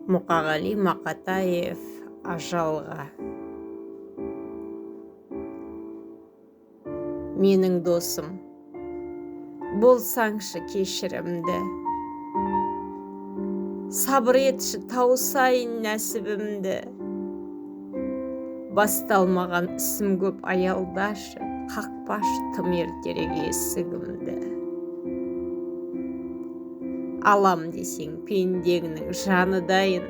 Мұқағали Мақатаев ажалға. Менің досым, болсаңшы кешірімді, сабыр етші тауысайын нәсібімді. Басталмаған ісім көп аялдашы, қақпашы тым ертерек есігімді. Алам десең пендеңнің жаны дайын,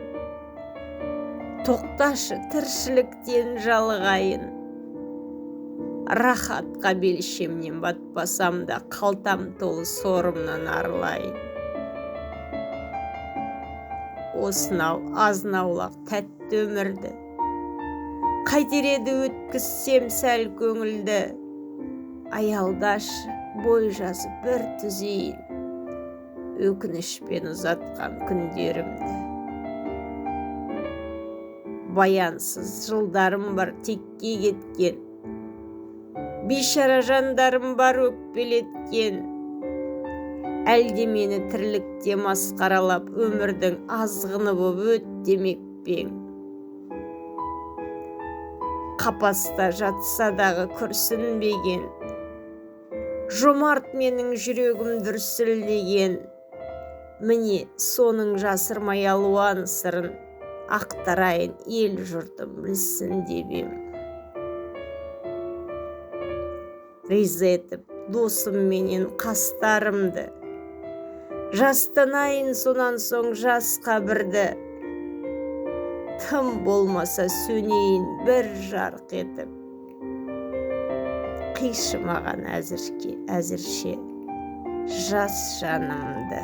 тоқташы тіршіліктен жалығайын. Рахатқа белшемнен батпасам да, қалтам толы сорымнан арылайын. Осынау азнаулақ тәтті өмірді қайтер еді өткізсем сәл көңілді. Аялдашы бой жазып бір түзейін, өкінішпен ұзатқан күндерімді. Баянсыз жылдарым бар текке кеткен, бейшара жандарым бар өкпелеткен. Әлде мені тірлікте масқаралап, өмірдің азғыны боп өт демек пең. Қапаста жатса дағы күрсінбеген, жомарт менің жүрегім дүрсілдеген. Міне соның жасырмай алуан сырын, ақтарайын ел жұртым білсін деп ем. Риза етіп досым менен қастарымды, жастанайын сонан соң жас қабірді. Тым болмаса сөнейін бір жарқ етіп, қишы маған әзірше жас жанымды.